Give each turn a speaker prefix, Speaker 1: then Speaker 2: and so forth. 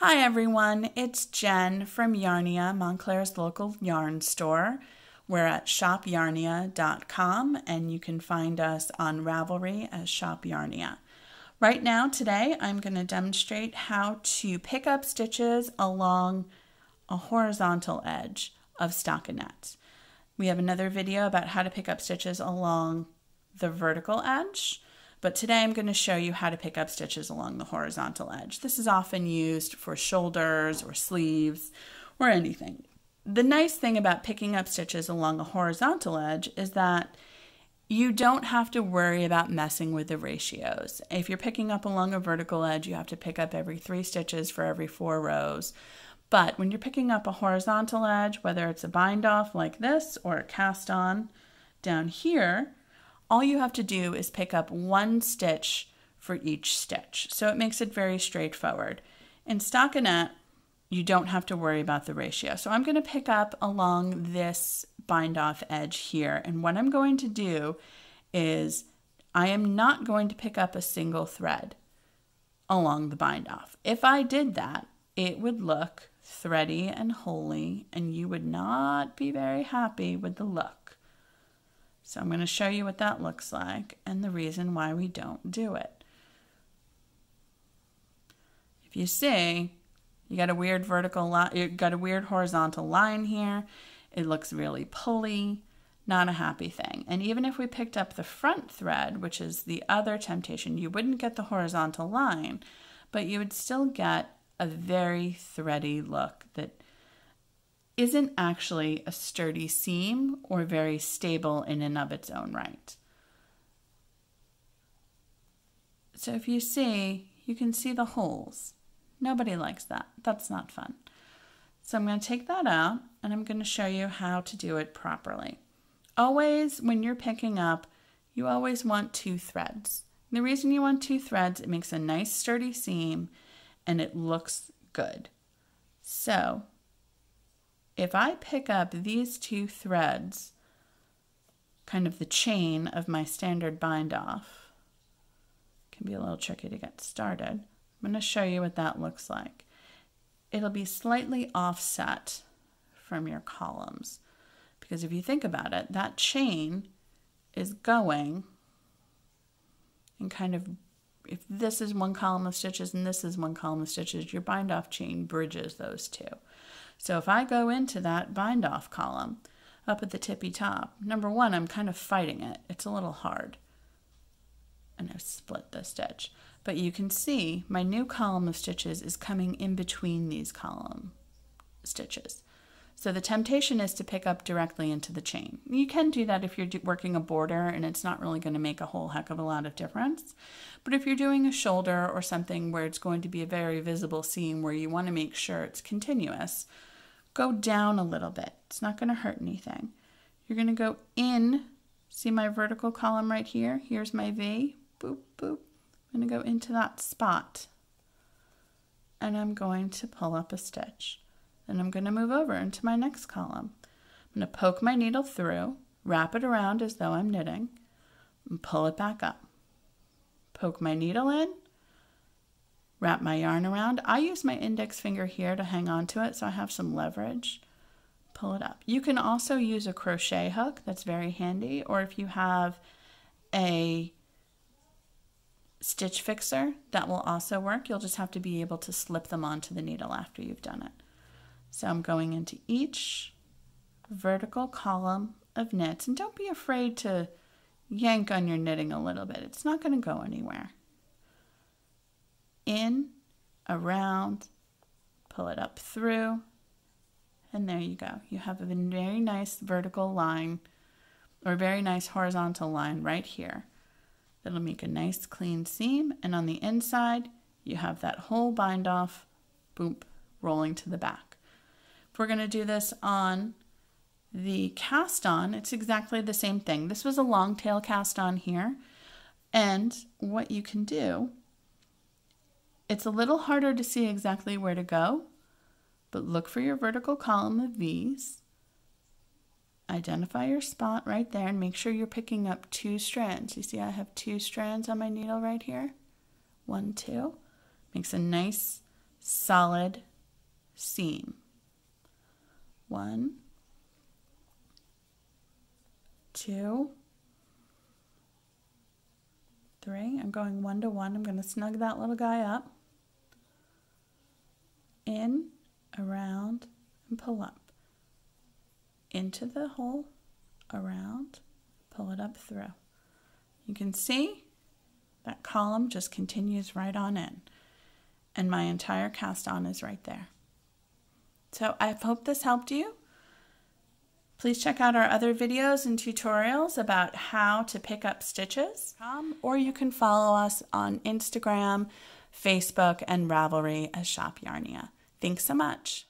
Speaker 1: Hi everyone, it's Jen from Yarnia, Montclair's local yarn store. We're at shopyarnia.com and you can find us on Ravelry as Shop Yarnia. Right now, today, I'm going to demonstrate how to pick up stitches along a horizontal edge of stockinette. We have another video about how to pick up stitches along the vertical edge. But today I'm going to show you how to pick up stitches along the horizontal edge. This is often used for shoulders or sleeves or anything. The nice thing about picking up stitches along a horizontal edge is that you don't have to worry about messing with the ratios. If you're picking up along a vertical edge, you have to pick up every 3 stitches for every 4 rows. But when you're picking up a horizontal edge, whether it's a bind off like this or a cast on down here, all you have to do is pick up 1 stitch for each stitch. So it makes it very straightforward. In stockinette, you don't have to worry about the ratio. So I'm going to pick up along this bind off edge here. And what I'm going to do is I am not going to pick up a single thread along the bind off. If I did that, it would look thready and holy, and you would not be very happy with the look. So I'm going to show you what that looks like and the reason why we don't do it. If you see, you got a weird vertical line, you got a weird horizontal line here. It looks really pulley, not a happy thing. And even if we picked up the front thread, which is the other temptation, you wouldn't get the horizontal line, but you would still get a very thready look that isn't actually a sturdy seam or very stable in and of its own right. So if you see, you can see the holes. Nobody likes that. That's not fun. So I'm going to take that out and I'm going to show you how to do it properly. Always, when you're picking up, you always want 2 threads. The reason you want 2 threads, it makes a nice sturdy seam and it looks good. So if I pick up these 2 threads, kind of the chain of my standard bind off, can be a little tricky to get started. I'm going to show you what that looks like. It'll be slightly offset from your columns because if you think about it, that chain is going and kind of, if this is 1 column of stitches and this is 1 column of stitches, your bind off chain bridges those 2. So if I go into that bind off column up at the tippy top, number 1, I'm kind of fighting it. It's a little hard. And I've split the stitch. But you can see my new column of stitches is coming in between these column stitches. So the temptation is to pick up directly into the chain. You can do that if you're working a border and it's not really going to make a whole heck of a lot of difference. But if you're doing a shoulder or something where it's going to be a very visible seam where you want to make sure it's continuous, go down a little bit. It's not going to hurt anything. You're going to go in. See my vertical column right here? Here's my V. Boop, boop. I'm going to go into that spot. And I'm going to pull up a stitch. Then I'm going to move over into my next column. I'm going to poke my needle through, wrap it around as though I'm knitting, and pull it back up. Poke my needle in, wrap my yarn around. I use my index finger here to hang on to it so I have some leverage. Pull it up. You can also use a crochet hook. That's very handy. Or if you have a stitch fixer, that will also work. You'll just have to be able to slip them onto the needle after you've done it. So I'm going into each vertical column of knits. And don't be afraid to yank on your knitting a little bit. It's not going to go anywhere. In, around, pull it up through, and there you go. You have a very nice vertical line or very nice horizontal line right here. That'll make a nice clean seam, and on the inside you have that whole bind off, boom, rolling to the back. If we're going to do this on the cast on, it's exactly the same thing. This was a long tail cast on here, and what you can do, it's a little harder to see exactly where to go, but look for your vertical column of V's. Identify your spot right there and make sure you're picking up 2 strands. You see I have 2 strands on my needle right here. 1, 2. Makes a nice solid seam. 1, 2, 3. I'm going 1 to 1. I'm going to snug that little guy up. In, around, and pull up. Into the hole, around, pull it up through. You can see that column just continues right on in. And my entire cast on is right there. So I hope this helped you. Please check out our other videos and tutorials about how to pick up stitches. Or you can follow us on Instagram, Facebook, and Ravelry as Shop Yarnia. Thanks so much.